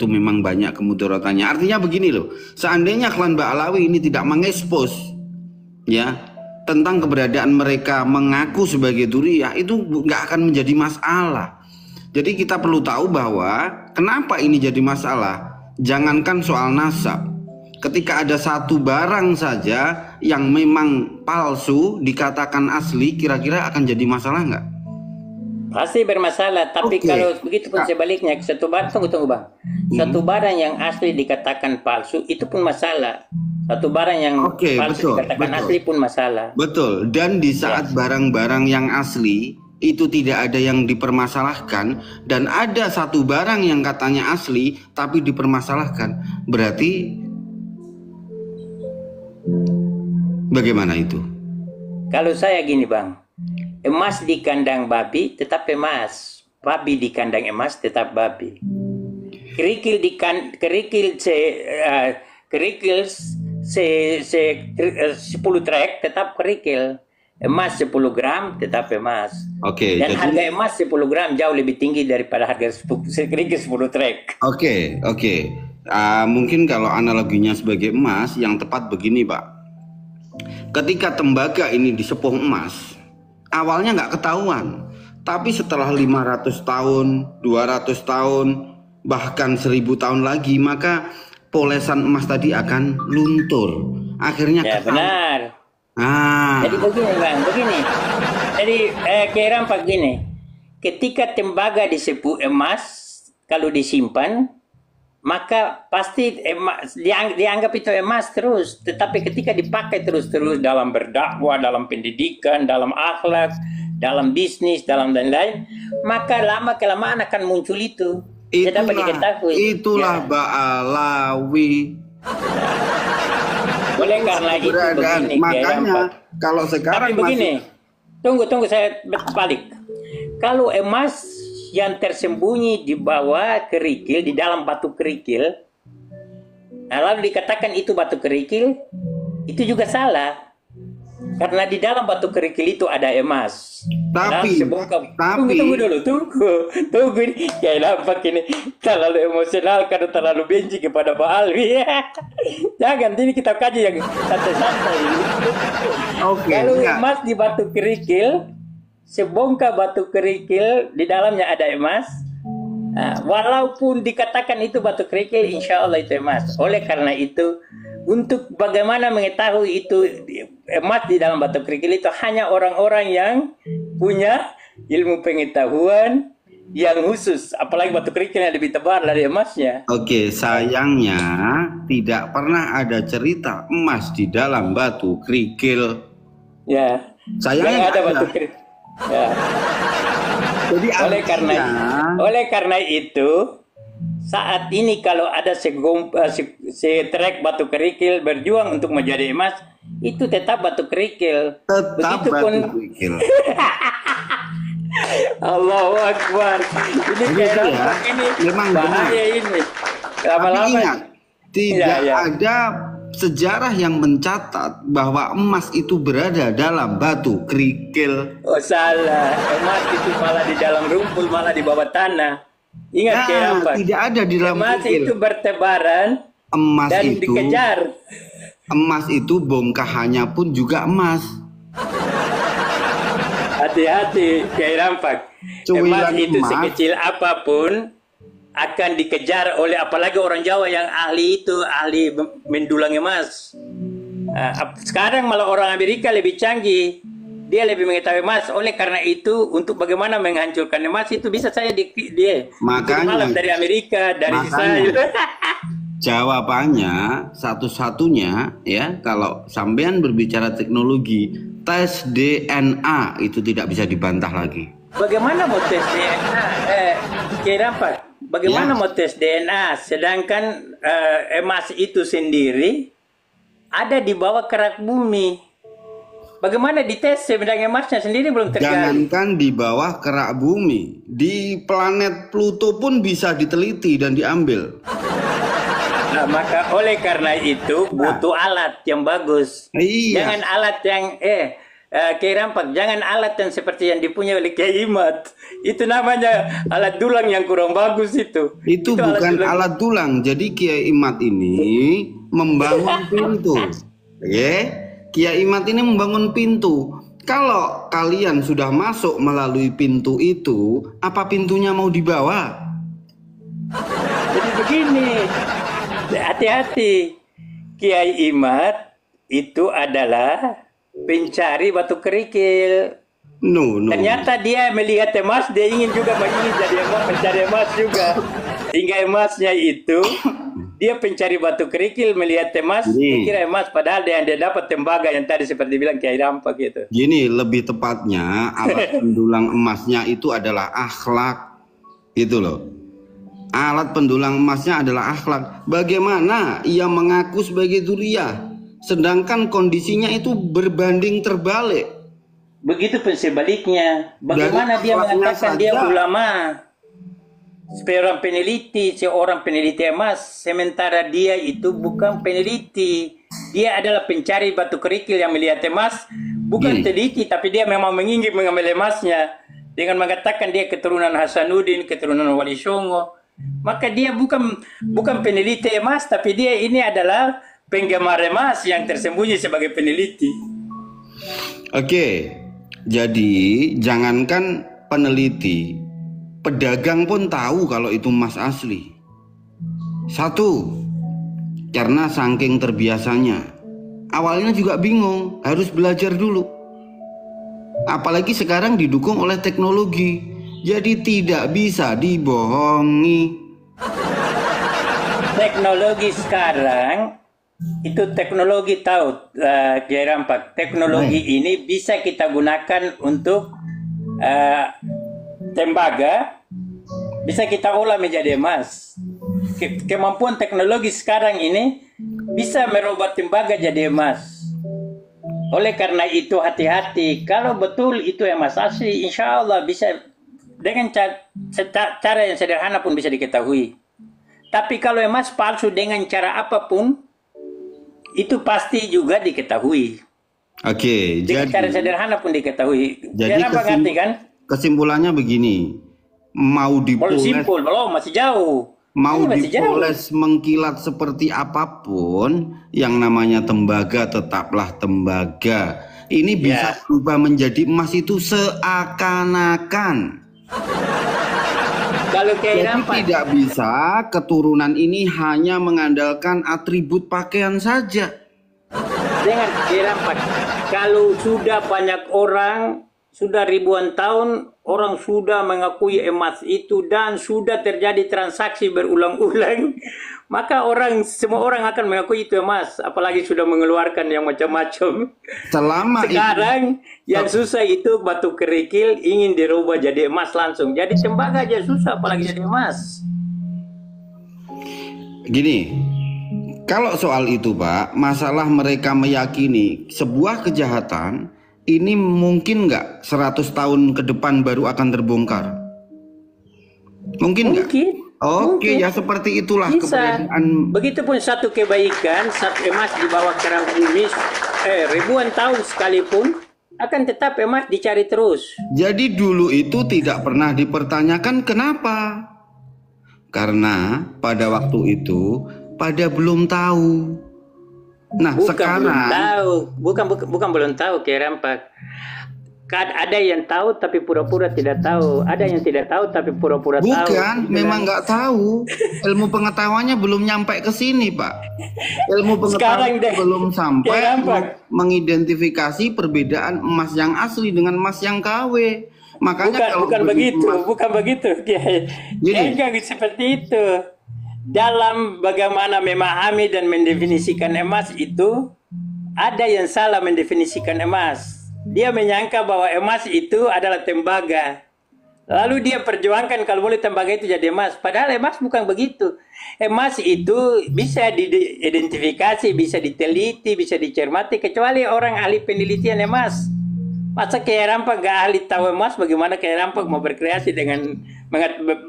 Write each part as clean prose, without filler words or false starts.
itu memang banyak kemudaratannya. Artinya begini loh, seandainya klan Ba'alawi ini tidak mengekspos ya tentang keberadaan mereka mengaku sebagai Dzurriyyah, itu nggak akan menjadi masalah. Jadi kita perlu tahu bahwa kenapa ini jadi masalah. Jangankan soal nasab, ketika ada satu barang saja yang memang palsu dikatakan asli, kira-kira akan jadi masalah nggak? Pasti bermasalah, tapi kalau begitu pun sebaliknya, satu barang, tunggu bang, satu barang yang asli dikatakan palsu itu pun masalah. Satu barang yang palsu dikatakan asli pun masalah. Betul. Dan di saat barang-barang yang asli itu tidak ada yang dipermasalahkan, dan ada satu barang yang katanya asli tapi dipermasalahkan, berarti bagaimana itu? Kalau saya gini bang, emas di kandang babi tetap emas, babi di kandang emas tetap babi. Kerikil di kerikil 10 trek tetap kerikil. Emas 10 gram tetap emas. Oke. Dan jadi, harga emas 10 gram jauh lebih tinggi daripada harga kerikil 10 trek. Oke. Mungkin kalau analoginya sebagai emas, yang tepat begini Pak. Ketika tembaga ini disepuh emas, awalnya nggak ketahuan, tapi setelah 500 tahun, 200 tahun, bahkan 1000 tahun lagi, maka polesan emas tadi akan luntur. Akhirnya benar. Jadi begini bang, Jadi kira begini, ketika tembaga disepuh emas, kalau disimpan, maka pasti dianggap itu emas terus. Tetapi ketika dipakai terus-terus dalam berdakwah, dalam pendidikan, dalam akhlak, dalam bisnis, dalam lain-lain, maka lama kelamaan akan muncul itu. Itulah Ba'alawi. Oleh karena itu begini, makanya kalau sekarang begini, tunggu saya balik. Kalau emas yang tersembunyi di bawah kerikil, di dalam batu kerikil, lalu dikatakan itu batu kerikil, itu juga salah. Karena di dalam batu kerikil itu ada emas. Tapi tunggu dulu, tunggu ini. Ya nampak ini terlalu emosional karena terlalu benci kepada Pak Alwi. Jangan, ini kita kaji yang santai-santai. Kalau emas di batu kerikil, sebongkah batu kerikil di dalamnya ada emas. Walaupun dikatakan itu batu kerikil, insya Allah itu emas. Oleh karena itu, untuk bagaimana mengetahui itu emas di dalam batu kerikil, itu hanya orang-orang yang punya ilmu pengetahuan yang khusus, apalagi batu kerikil yang lebih tebal dari emasnya. Sayangnya tidak pernah ada cerita emas di dalam batu kerikil. Sayangnya ada batu kerikil. Jadi oleh karena itu, saat ini kalau ada setrek batu kerikil berjuang untuk menjadi emas, itu tetap batu kerikil. Kerikil. Allahu Akbar. Ini memang bahaya ini. Lama-lama tidak ada sejarah yang mencatat bahwa emas itu berada dalam batu kerikil. Oh salah, emas itu malah di dalam rumput, malah di bawah tanah. Ingat tidak ada di dalam emas kerikil. Itu bertebaran dan dikejar. Emas itu bongkahannya pun juga emas. Hati-hati, Kiai Rampak. Emas itu sekecil apapun akan dikejar oleh, apalagi orang Jawa yang ahli mendulang emas. Sekarang malah orang Amerika lebih canggih, dia lebih mengetahui emas. Oleh karena itu, untuk bagaimana menghancurkan emas itu bisa saya malam dari Amerika, dari Israel. Jawabannya satu-satunya ya, kalau sampean berbicara teknologi, tes DNA itu tidak bisa dibantah lagi. Bagaimana mau tes DNA? Kira apa? Bagaimana mau tes DNA? Sedangkan emas itu sendiri ada di bawah kerak bumi. Bagaimana dites sebenarnya emasnya sendiri belum tergali? Jangankan di bawah kerak bumi, di planet Pluto pun bisa diteliti dan diambil. Nah, maka oleh karena itu butuh alat yang bagus. Iya. Jangan alat yang Kiai Rampak, jangan alat yang seperti yang dipunya oleh Kiai Imad. Itu namanya alat dulang yang kurang bagus itu. Itu bukan alat tulang. Jadi Kiai Imad ini membangun pintu. Ya, Kiai Imad ini membangun pintu. Kalau kalian sudah masuk melalui pintu itu, apa pintunya mau dibawa? Jadi begini, hati-hati. Kiai Imad itu adalah pencari batu kerikil. No. Ternyata dia melihat emas, dia ingin juga jadi emas, mencari emas juga. Hingga emasnya itu, dia pencari batu kerikil, melihat emas, dia kira emas, padahal yang dia dapat tembaga yang tadi seperti bilang Kiai Rampak gitu. Gini, lebih tepatnya alat pendulang emasnya itu adalah akhlak. Itu loh. Alat pendulang emasnya adalah akhlak. Bagaimana ia mengaku sebagai duriah, sedangkan kondisinya itu berbanding terbalik. Begitupun sebaliknya. Bagaimana dia mengatakan dia ulama, seorang peneliti emas, sementara dia itu bukan peneliti. Dia adalah pencari batu kerikil yang melihat emas, bukan teliti, tapi dia memang menginginkan mengambil emasnya dengan mengatakan dia keturunan Hasanuddin, keturunan Wali Songo. Maka dia bukan peneliti emas, tapi dia ini adalah penggemar emas yang tersembunyi sebagai peneliti. Oke, jadi jangankan peneliti, pedagang pun tahu kalau itu emas asli. Satu, karena saking terbiasanya. Awalnya juga bingung, harus belajar dulu. Apalagi sekarang didukung oleh teknologi, jadi tidak bisa dibohongi. Teknologi sekarang itu teknologi tahu, Kiai Rampak. Teknologi ini bisa kita gunakan untuk tembaga, bisa kita olah menjadi emas. Kemampuan teknologi sekarang ini bisa merubah tembaga jadi emas. Oleh karena itu hati-hati. Kalau betul itu emas asli, insya Allah bisa dengan cara yang sederhana pun bisa diketahui. Tapi kalau emas palsu dengan cara apapun, itu pasti juga diketahui. Oke, dengan jadi cara sederhana pun diketahui. Jadi apa ngerti kan? Kesimpulannya begini, mau dipoles, belum masih jauh. mau dipoles mengkilat seperti apapun, yang namanya tembaga tetaplah tembaga. Ini bisa berubah menjadi emas itu seakan-akan. Kalau Jadi tidak bisa keturunan ini hanya mengandalkan atribut pakaian saja. Dengan Rampak, kalau sudah banyak orang, sudah ribuan tahun, orang sudah mengakui emas itu dan sudah terjadi transaksi berulang-ulang, maka semua orang akan mengakui itu emas, apalagi sudah mengeluarkan yang macam-macam. Sekarang yang susah itu batu kerikil ingin dirubah jadi emas langsung. Jadi tembaga aja susah, apalagi jadi emas. Gini, kalau soal itu Pak, masalah mereka meyakini sebuah kejahatan ini mungkin nggak 100 tahun ke depan baru akan terbongkar? Mungkin nggak? Oke, ya seperti itulah keberadaan. Begitupun satu kebaikan, satu emas di bawah kerang bumi, ribuan tahun sekalipun, akan tetap emas dicari terus. Jadi dulu itu tidak pernah dipertanyakan kenapa? Karena pada waktu itu pada belum tahu. Nah, sekarang bukan belum tahu, Kiai Rampak. Ada yang tahu tapi pura-pura tidak tahu. Ada yang tidak tahu tapi pura-pura tahu. Bukan, memang nggak tahu. Ilmu pengetahuannya belum nyampe ke sini, Pak. Ilmu pengetahuannya belum sampai mengidentifikasi perbedaan emas yang asli dengan emas yang KW. Makanya bukan begitu, Kiai. Jangan seperti itu. Dalam bagaimana memahami dan mendefinisikan emas itu, ada yang salah mendefinisikan emas. Dia menyangka bahwa emas itu adalah tembaga. Lalu dia perjuangkan kalau boleh tembaga itu jadi emas. Padahal emas bukan begitu. Emas itu bisa diidentifikasi, bisa diteliti, bisa dicermati. Kecuali orang ahli penelitian emas. Masa Kiai Rampak gak ahli tahu emas? Bagaimana Kiai Rampak mau berkreasi dengan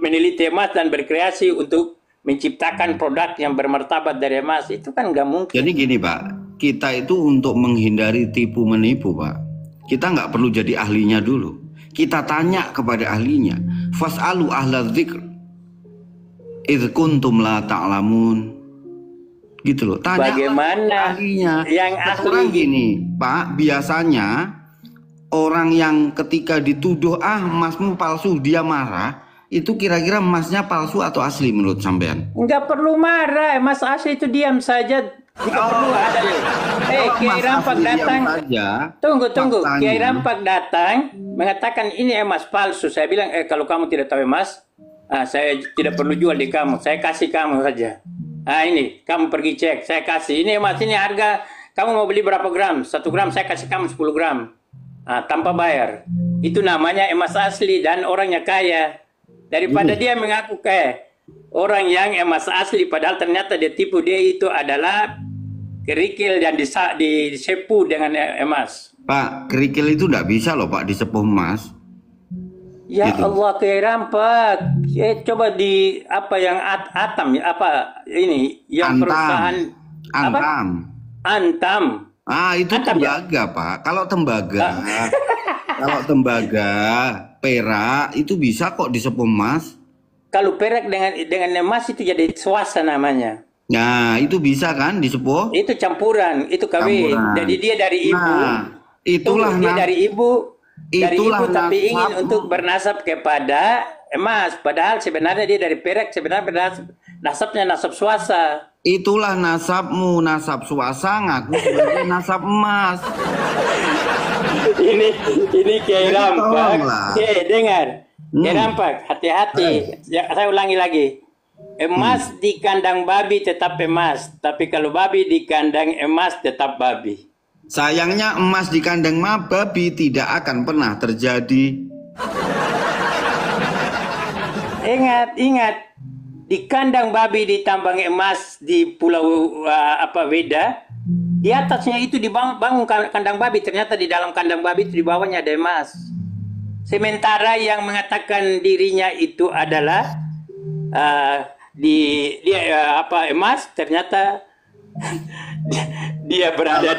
meneliti emas dan berkreasi untuk menciptakan produk yang bermartabat dari emas? Itu kan gak mungkin. Jadi gini Pak, kita itu untuk menghindari tipu menipu Pak, Kita nggak perlu jadi ahlinya dulu. Kita tanya kepada ahlinya. Fas'alu ahla dzikr idz kuntum la ta'lamun. Gitu loh. Tanya Bagaimana ahlinya. yang Sekarang ahli gini, Pak, biasanya orang yang ketika dituduh emasmu palsu dia marah, itu kira-kira emasnya palsu atau asli menurut sampean? nggak perlu marah, emas asli itu diam saja. Jika perlu ada. Kiai Rampak datang. Tunggu. Kiai Rampak datang mengatakan ini emas palsu. Saya bilang, kalau kamu tidak tahu emas, saya tidak perlu jual di kamu. Saya kasih kamu saja. Ini kamu pergi cek. Saya kasih. Ini emas ini harga. Kamu mau beli berapa gram? 1 gram saya kasih kamu 10 gram. Tanpa bayar. Itu namanya emas asli dan orangnya kaya. Daripada dia mengaku kaya. Orang yang emas asli padahal ternyata dia tipu, dia itu adalah kerikil dan disepu dengan emas. Pak, kerikil itu enggak bisa loh Pak disepuh emas. Ya Gitu. Allah, Kiai Rampak. Coba di apa yang Atam ya, apa ini yang perusahaan Antam. Antam. Itu Antam, tembaga Pak. Kalau tembaga perak itu bisa kok disepuh emas. Kalau perak dengan emas itu jadi swasta namanya. Nah, itu bisa kan disepuh? Itu campuran, itu kawin. Campuran. Jadi dia dari ibu. Itulah dia dari ibu. Dari itulah ibu tapi ingin nasabmu. untuk bernasab kepada emas. Padahal sebenarnya dia dari perak, sebenarnya nasabnya nasab swasta. Itulah nasabmu, nasab swasta ngaku sebagai nasab emas. ini Kiai Rampak. tolonglah. Dengar. Kiai Rampak, hati-hati. Saya ulangi lagi. Emas di kandang babi tetap emas, tapi kalau babi di kandang emas tetap babi. Sayangnya emas di kandang babi tidak akan pernah terjadi. Ingat. Di kandang babi ditambang emas di pulau Weda. Di atasnya itu dibangun kandang babi, ternyata di dalam kandang babi itu di bawahnya ada emas. Sementara yang mengatakan dirinya itu adalah emas, ternyata dia berada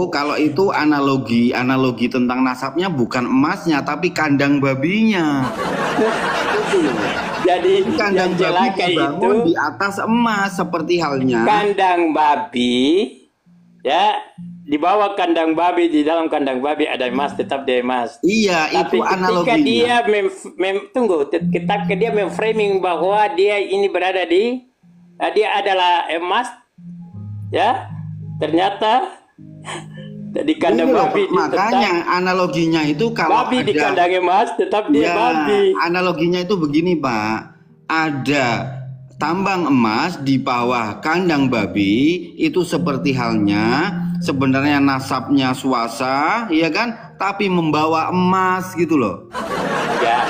Kalau itu analogi tentang nasabnya bukan emasnya tapi kandang babinya. Jadi Kandang yang babi celaka dibangun itu di atas emas seperti halnya kandang babi, ya. Di bawah kandang babi, di dalam kandang babi ada emas, tetap dia emas. Iya, Tapi itu analoginya. ketika dia ketika dia memframing bahwa dia ini berada di dia adalah emas, ya, ternyata di kandang babi. Makanya analoginya itu kalau babi ada, di kandang emas, tetap dia babi. Analoginya itu begini Pak, ada tambang emas di bawah kandang babi, itu seperti halnya sebenarnya nasabnya swasta, ya kan? Tapi membawa emas gitu loh. Ya.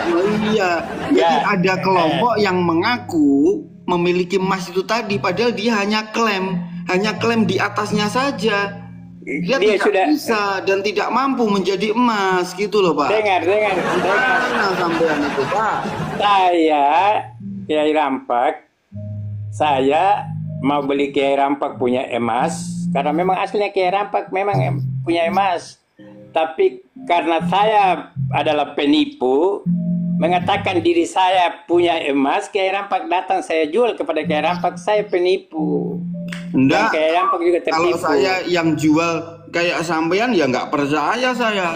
Oh, iya. Jadi ada kelompok yang mengaku memiliki emas itu tadi, padahal dia hanya klaim di atasnya saja. Dia tidak sudah bisa dan tidak mampu menjadi emas gitu loh Pak. Dengar. Mana sampean itu Pak? Saya Kiai Rampak, saya mau beli Kiai Rampak punya emas karena memang aslinya Kiai Rampak memang punya emas. Tapi karena saya adalah penipu, mengatakan diri saya punya emas, Kiai Rampak datang saya jual kepada Kiai Rampak, saya penipu. Enggak. Kiai Rampak juga tertipu. Kalau saya yang jual kayak sampean ya nggak percaya saya.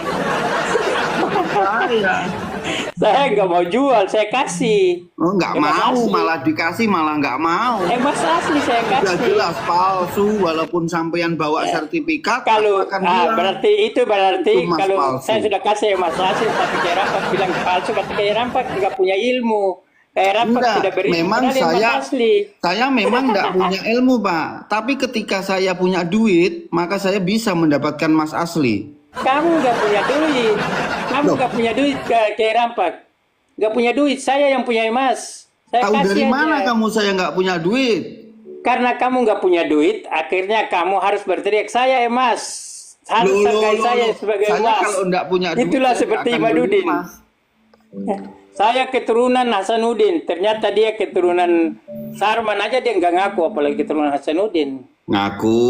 Saya nggak mau jual, saya kasih. Oh, nggak Emas mau, asli. malah dikasih malah nggak mau. Emas asli saya Sudah kasih. jelas palsu walaupun sampean bawa sertifikat. Kalau akan bilang, berarti itu emas kalau palsu. saya sudah kasih emas asli tapi Kiai Rampak bilang palsu, kata Kiai Rampak tidak punya ilmu. Kiai Rampak Enggak, tidak beri memang saya memang nggak punya ilmu Pak. Tapi ketika saya punya duit, maka saya bisa mendapatkan emas asli. Kamu nggak punya duit. Kamu nggak punya duit Kiai Rampak. Nggak punya duit. Saya yang punya emas. Saya Tahu kasih dari aja. mana kamu saya nggak punya duit? Karena kamu nggak punya duit, akhirnya kamu harus berteriak saya emas. Harus hargai saya sebagai Saya emas. kalau nggak punya duit, Itulah saya seperti nggak akan beli Madudin. emas. Saya keturunan Hasanuddin. Ternyata dia keturunan Sarman aja dia nggak ngaku, apalagi keturunan Hasanuddin. Ngaku,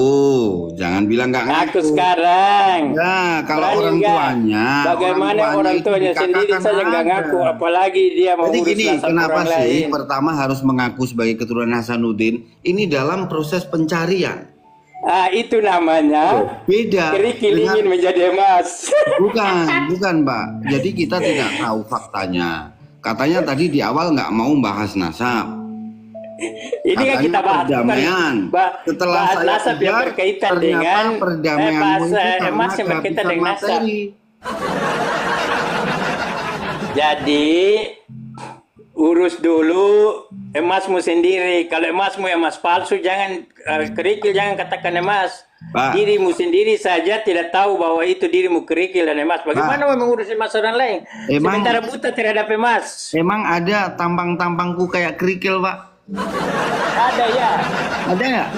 jangan bilang nggak ngaku. Ngaku sekarang. Ya, kalau Berani orang nggak? tuanya, Bagaimana orang itu tuanya sendiri dikatakan saja nggak ada. ngaku, apalagi dia mau Jadi urus gini, nasab kenapa orang sih lain. pertama harus mengaku sebagai keturunan Hasanuddin? Ini dalam proses pencarian. Ah, itu namanya Beda kerikil dengan ingin menjadi emas. bukan Pak. Jadi kita tidak tahu faktanya. Katanya tadi di awal nggak mau bahas nasab. Ini kan Katanya kita bahas perdamaian. Setelah bahas saya nasab yang kejar, berkaitan ternyata dengan perdamaianmu bahas itu karena emas yang berkaitan kehabisan dengan nasab. materi. Jadi urus dulu emasmu sendiri. Kalau emasmu emas palsu, jangan kerikil, jangan katakan emas. Pak. Dirimu sendiri saja tidak tahu bahwa itu dirimu kerikil dan emas. Bagaimana mau mengurus emas orang lain? Emang- Sementara buta terhadap emas. Emang ada tampang-tampangku kayak kerikil, Pak? Ada ya. Ada nggak?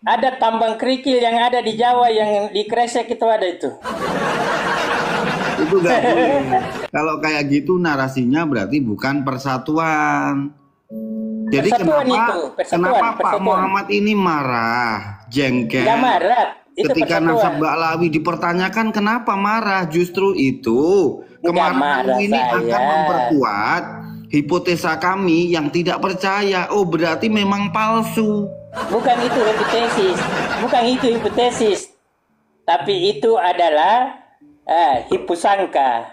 Ada tambang kerikil yang ada di Jawa yang di Kresek itu ada itu. Itu nggak boleh. Kalau kayak gitu narasinya berarti bukan persatuan. Jadi Persatuan kenapa, itu, persatuan, kenapa Pak persatuan. Muhammad ini marah, jengkel? Nggak marah. Itu Ketika persatuan. nasab Ba'lawi dipertanyakan, kenapa marah? Justru itu kemarahan marah ini saya. akan memperkuat hipotesa kami yang tidak percaya. Oh, berarti memang palsu. Bukan itu hipotesis. Bukan itu hipotesis. Tapi itu adalah hipusangka.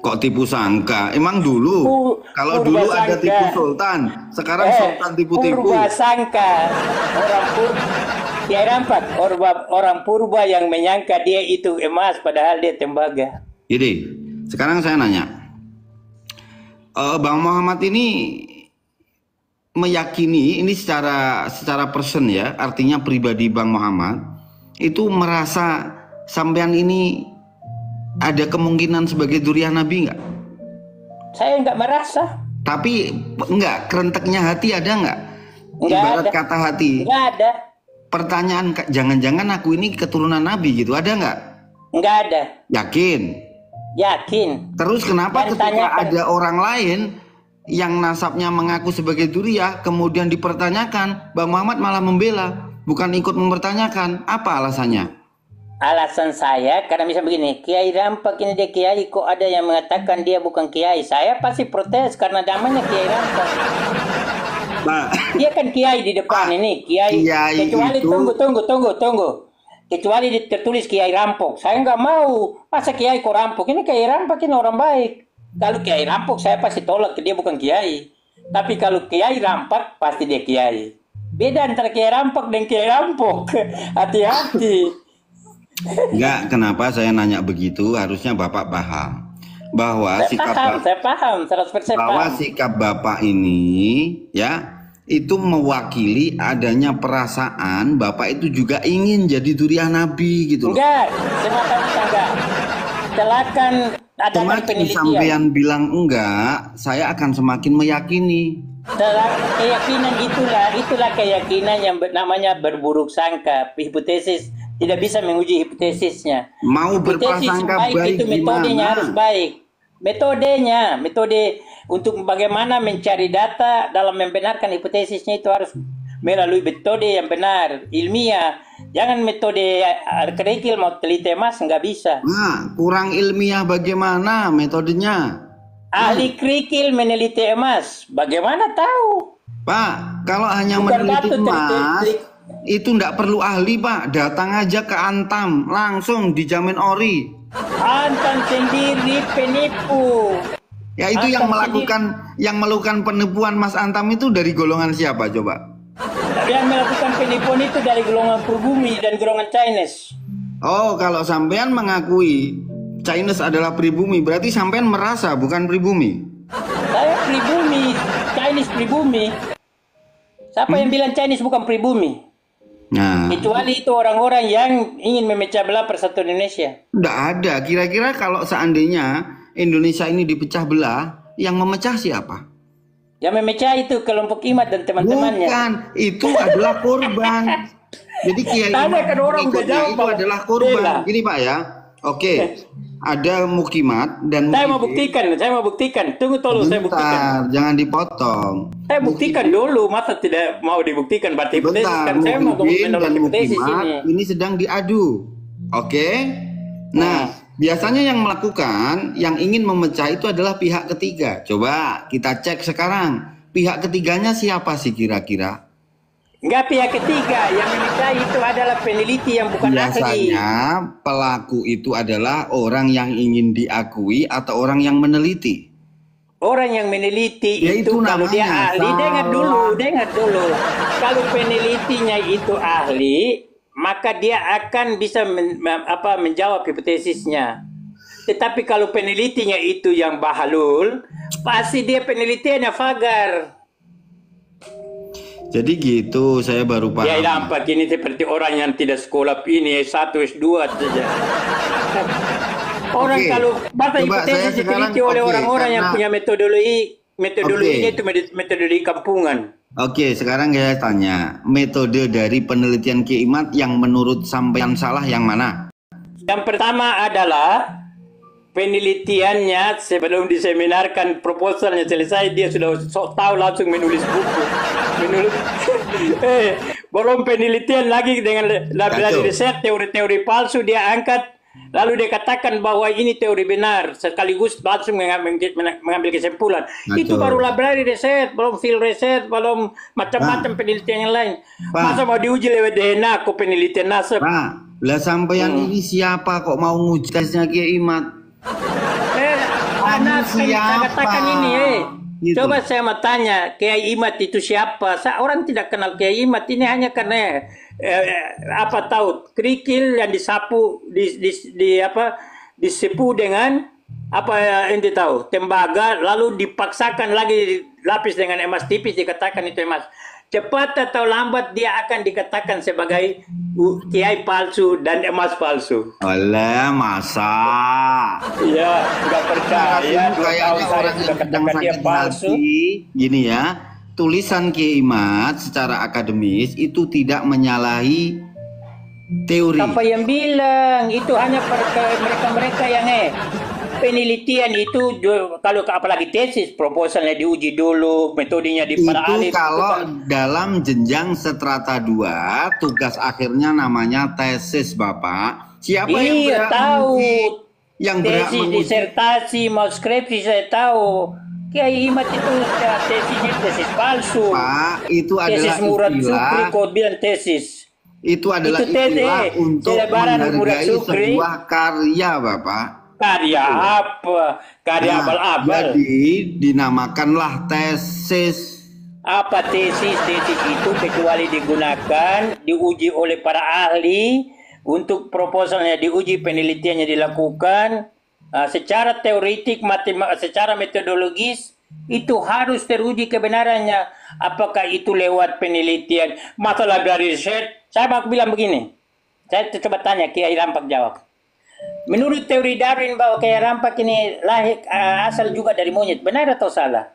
Kok tipu sangka? Emang dulu kalau Purba dulu ada sangka. tipu sultan, sekarang sultan tipu-tipu. Purba sangka. Kiai Rampak, orang purba yang menyangka dia itu emas padahal dia tembaga. Jadi, sekarang saya nanya, Bang Muhammad ini meyakini ini secara person ya, artinya pribadi Bang Muhammad itu merasa sampean ini ada kemungkinan sebagai durian Nabi nggak? Saya nggak merasa. Tapi enggak, kerenteknya hati ada nggak? Nggak Ibarat ada. kata hati. Nggak ada. Pertanyaan, jangan-jangan aku ini keturunan Nabi gitu, ada nggak? Nggak ada. Yakin? Yakin. Terus kenapa Dan ketika tanyakan. ada orang lain yang nasabnya mengaku sebagai duriah, kemudian dipertanyakan, Bang Muhammad malah membela, bukan ikut mempertanyakan, apa alasannya? Alasan saya karena bisa begini, Kiai Rampak ini dia kiai, kok ada yang mengatakan dia bukan kiai. Saya pasti protes karena namanya Kiai Rampak. Nah, Dia kan kiai di depan ini, kiai. Kiai Kecuali itu- tunggu. Kecuali tertulis Kiai Rampok. Saya nggak mau. Masa Kiai kok Rampok? Ini Kiai Rampok ini orang baik. Kalau Kiai Rampok saya pasti tolak, dia bukan kiai. Tapi kalau Kiai Rampak pasti dia kiai. Beda antara Kiai Rampak dan Kiai Rampok. Hati-hati. enggak, kenapa saya nanya begitu? Harusnya Bapak paham bahwa Saya paham, 100% bahwa paham. sikap Bapak ini ya itu mewakili adanya perasaan Bapak itu juga ingin jadi durian Nabi gitu loh. Enggak, semata-mata enggak. Silakan adakan Semakin penelitian. sampean bilang enggak, saya akan semakin meyakini. Keyakinan itulah keyakinan yang namanya berburuk sangka. Hipotesis tidak bisa menguji hipotesisnya. Mau Hipotesis berprasangka baik baik itu metodenya gimana? harus baik. Metode untuk bagaimana mencari data dalam membenarkan hipotesisnya itu harus melalui metode yang benar, ilmiah. Jangan metode kerikil mau teliti emas, nggak bisa. Nah, kurang ilmiah bagaimana metodenya? Ahli kerikil meneliti emas, bagaimana tahu? Pak, kalau hanya Bukan meneliti batu emas, terik. itu enggak perlu ahli, Pak. Datang aja ke Antam, langsung dijamin ori. Antam sendiri penipu. Ya itu yang Antam melakukan penipuan Mas Antam itu dari golongan siapa coba? Yang melakukan penipuan itu dari golongan pribumi dan golongan Chinese. Oh, kalau sampean mengakui Chinese adalah pribumi, berarti sampean merasa bukan pribumi. Saya pribumi, Chinese pribumi. Siapa yang bilang Chinese bukan pribumi? Nah, Kecuali itu orang-orang yang ingin memecah belah persatuan Indonesia. enggak ada. Kira-kira kalau seandainya Indonesia ini dipecah belah, yang memecah siapa? Yang memecah itu kelompok Imat dan teman-temannya. Bukan, itu adalah korban. Jadi Kiai Tanya Imam kan orang pengikutnya udah jawab, itu Pak. adalah korban. Bela. Gini Pak ya, oke. ada mukimat dan Saya mau buktikan. Tunggu tolong saya buktikan. Bentar, jangan dipotong. Saya buktikan dulu, masa tidak mau dibuktikan berarti hipotesis Bentar, kan saya mau muhibin dan hipotesis mukimat ini sedang diadu. Oke? Nah, biasanya yang melakukan, yang ingin memecah itu adalah pihak ketiga. Coba kita cek sekarang. Pihak ketiganya siapa sih kira-kira? Enggak pihak ketiga, yang memecah itu adalah peneliti yang bukan ahli. Biasanya pelaku itu adalah orang yang ingin diakui atau orang yang meneliti. Orang yang meneliti Ya, itu itu kalau dia namanya ahli, dengar dulu. Kalau penelitinya itu ahli, maka dia akan bisa menjawab hipotesisnya. Tetapi kalau penelitinya itu yang bahalul, pasti dia penelitiannya fagar. Jadi gitu, saya baru paham. Ya nampak ini seperti orang yang tidak sekolah ini S1, S2 saja. Orang kalau bahasa hipotesis diteliti oleh orang-orang yang punya metodologi itu metodologi kampungan. Oke, sekarang saya tanya, metode dari penelitian Kiai Imad yang menurut sampean salah yang mana? Yang pertama adalah penelitiannya sebelum diseminarkan proposalnya selesai dia sudah tahu langsung menulis buku. Belum penelitian lagi dengan dari riset teori-teori palsu dia angkat. Lalu dia katakan bahwa ini teori benar, sekaligus langsung mengambil kesimpulan. Itu baru library riset, belum field riset, belum macam-macam penelitian yang lain. Masa mau diuji lewat DNA kok penelitian nasab? Pak, lah sampean ini siapa kok mau nguji tesnya Kiai Imad? Saya katakan ini, gitu. Coba saya mau tanya, Kiai Imad itu siapa? Orang tidak kenal Kiai Imad ini hanya karena tahu kerikil yang disapu disepu dengan ente tahu tembaga, lalu dipaksakan lagi lapis dengan emas tipis, dikatakan itu emas. Cepat atau lambat dia akan dikatakan sebagai kiai palsu dan emas palsu. Oleh masa? Iya, nggak percaya. Kayaknya orang yang sedang sakit hati, gini ya. Tulisan Kiai Imad secara akademis itu tidak menyalahi teori. Apa yang bilang itu hanya mereka yang penelitian itu kalau apalagi tesis proposalnya diuji dulu, metodenya diperalih. Itu kalau dalam jenjang strata 2 tugas akhirnya namanya tesis, Bapak. Siapa yang berhak tahu? Yang tesis, disertasi, mau skripsi saya tahu. Kiai Imad itu tesisnya tesis palsu. Pak, itu adalah tesis Murad Sukri, kau bilang tesis. Itu adalah istilah untuk menghargai sebuah karya, Bapak. Karya apa? Karya abal-abal. Jadi dinamakanlah tesis. Apa tesis? Tesis itu kecuali digunakan, diuji oleh para ahli, untuk proposalnya diuji, penelitiannya dilakukan, secara teoretik, secara metodologis, itu harus teruji kebenarannya. Apakah itu lewat penelitian? Masalah dari riset, saya mau bilang begini. Saya coba tanya, Kiai Rampak jawab. Menurut teori Darwin bahwa Kiai Rampak ini lahir asal juga dari monyet, benar atau salah?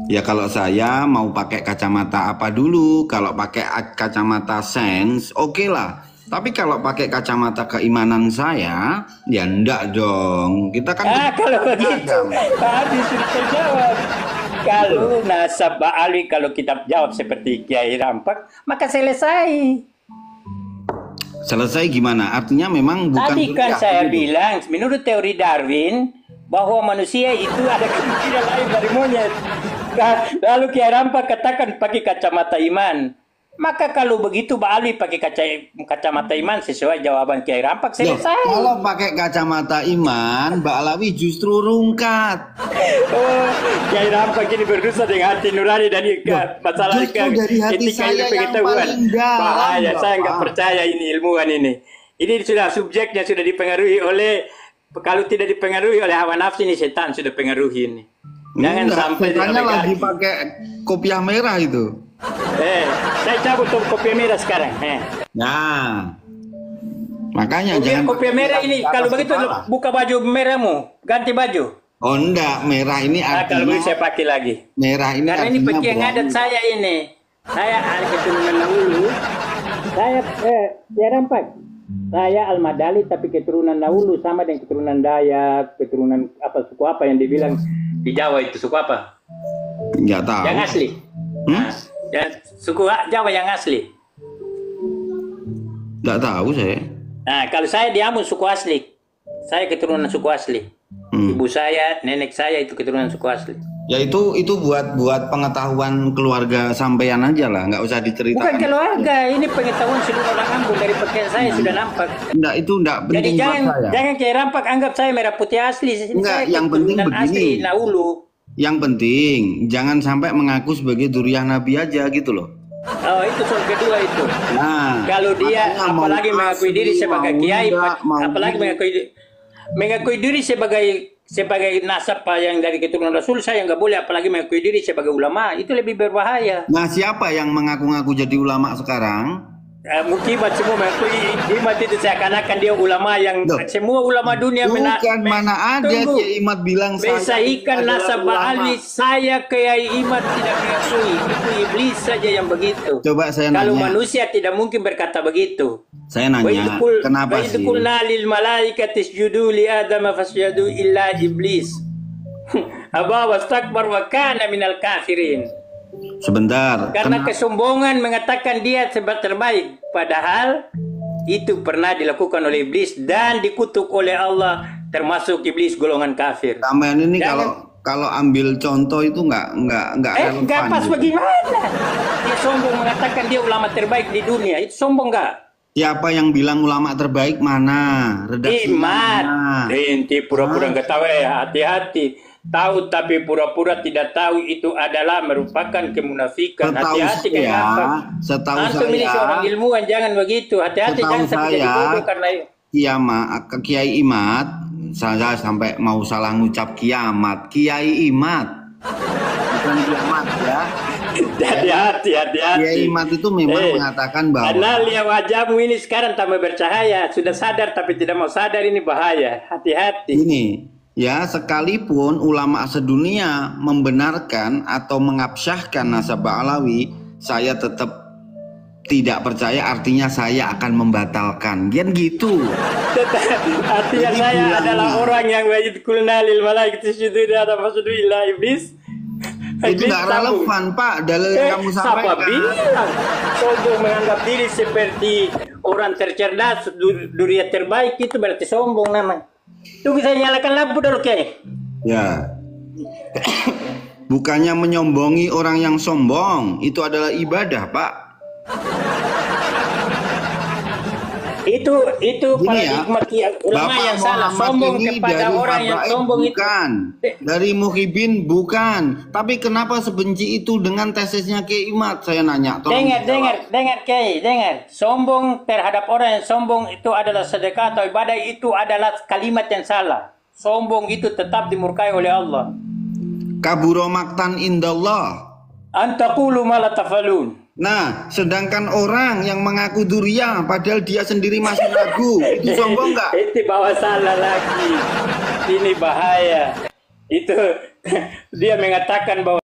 Ya kalau saya mau pakai kacamata apa dulu? Kalau pakai kacamata sains, oke lah. Tapi kalau pakai kacamata keimanan saya, ya enggak dong. Kita kan kalau begitu, tadi sudah terjawab. Kalau nasab ba'alwi, kalau kita jawab seperti Kiai Rampak, maka selesai. Selesai gimana? Artinya memang bukan. Tadi kan saya bilang, menurut teori Darwin, bahwa manusia itu ada kemungkinan lain dari monyet. Lalu Kiai Rampak katakan pakai kacamata iman. Maka kalau begitu Mbak Ali pakai kacamata iman sesuai jawaban Kiai Rampak, selesai. Kalau pakai kacamata iman, Mbak Alawi justru rungkat. Kiai Rampak ini berdosa dengan hati nurani dan masalah dari hati saya yang paling dalam. Bahaya, saya nggak percaya ini ilmuwan ini. Ini sudah subjeknya sudah dipengaruhi oleh, kalau tidak dipengaruhi oleh hawa nafsu, ini setan sudah pengaruhi ini. Jangan sampai setannya lagi pakai kopiah merah itu. Saya cabut kopiah merah sekarang. Nah, makanya jangan kopiah merah ini. Kalau begitu buka baju merahmu, ganti baju. Oh enggak, merah ini artinya. Kalau begitu saya pakai lagi. Merah ini karena ini pakaian adat saya ini. Saya ahli keturunan dahulu. Saya Rampak. Saya Al-Madali tapi keturunan Naulu sama dengan keturunan Dayak, keturunan apa suku apa yang dibilang di Jawa itu suku apa? Nggak tahu. Yang asli. Nah, ya, suku Jawa yang asli. Nggak tahu saya. Nah, kalau saya di Ambon suku asli. Saya keturunan suku asli. Ibu saya, nenek saya itu keturunan suku asli. Ya itu buat pengetahuan keluarga sampean aja lah, nggak usah diceritakan. Bukan keluarga, ini pengetahuan seluruh orang Ambon dari pakaian saya sudah nampak. Enggak Jadi penting buat saya. jangan kayak rampak anggap saya merah putih asli. Enggak, Saya yang penting keturunan begini. asli Naulu. Yang penting jangan sampai mengaku sebagai duriah Nabi aja gitu loh. Oh, itu soal kedua itu. Nah, Kalau dia makanya mau apalagi mengakui asli, diri sebagai mau kiai, enggak, mau apalagi enggak. mengakui diri sebagai nasab yang dari keturunan Rasul, saya nggak boleh, apalagi mengakui diri sebagai ulama, itu lebih berbahaya. Nah, siapa yang mengaku-ngaku jadi ulama sekarang? Mukibat semua mengakui Imat itu seakan-akan dia ulama yang Loh, semua ulama dunia bukan, mana ada Tunggu. Kiai Imat bilang saya Besaikan adalah nasab ulama. alwi, saya Kiai Imat tidak mengakui, itu iblis saja yang begitu. Coba saya Kalau nanya. manusia tidak mungkin berkata begitu. Saya nanya, kenapa sih? Qulna lil malaikati isjudu li Adam fasjadu illa iblis. Aba wastakbar wa kana minal kafirin. Sebentar. Karena kesombongan mengatakan dia terbaik, padahal itu pernah dilakukan oleh iblis dan dikutuk oleh Allah, termasuk iblis golongan kafir. Sampean ini kalau ambil contoh itu nggak relevan. Nggak pas gitu. bagaimana? Dia sombong mengatakan dia ulama terbaik di dunia, itu sombong nggak? Siapa yang bilang ulama terbaik mana? Redaksinya Imat. mana? Inti pura-pura nggak tahu ya, hati-hati. Tahu tapi pura-pura tidak tahu itu adalah merupakan kemunafikan. Hati-hati kenapa? Setahu Antum ini saya, seorang ilmuwan, jangan begitu. Hati-hati, jangan sampai jadi bodoh karena Kiai Imat, saya sampai mau salah ngucap kiamat. Kiai Imat, bukan kiamat ya. hati-hati. Kiai Imat itu memang mengatakan bahwa Karena lihat wajahmu ini sekarang tambah bercahaya, sudah sadar tapi tidak mau sadar, ini bahaya. Hati-hati. ini ya, sekalipun ulama sedunia membenarkan atau mengabsyahkan nasab Alawi, saya tetap tidak percaya, artinya saya akan membatalkan. Kan gitu. Artinya Jadi saya bilangnya. adalah orang yang wajib kulna lil malaikati isjudu ada masjid illa iblis. Itu nggak relevan, Pak, dalil yang kamu Siapa sampaikan. bilang sombong menganggap diri seperti orang tercerdas, durian terbaik, itu berarti sombong namanya. Tunggu saya nyalakan lampu dulu, Kiai. Ya. Bukannya menyombongi orang yang sombong, itu adalah ibadah, Pak. Itu paradigma ulama yang salah, sombong kepada orang yang sombong itu. Bukan. Dari Muhibin bukan. Tapi kenapa sebenci itu dengan tesisnya Kiai Imat? Saya nanya. Dengar Kiai, dengar. Sombong terhadap orang yang sombong itu adalah sedekah atau ibadah, itu adalah kalimat yang salah. Sombong itu tetap dimurkai oleh Allah. Kaburo maktan indallah. Antaqulu ma la tafalun. Nah, sedangkan orang yang mengaku duriah padahal dia sendiri masih ragu, itu sombong nggak? Itu bawa salah lagi. Ini bahaya. Itu dia mengatakan bahwa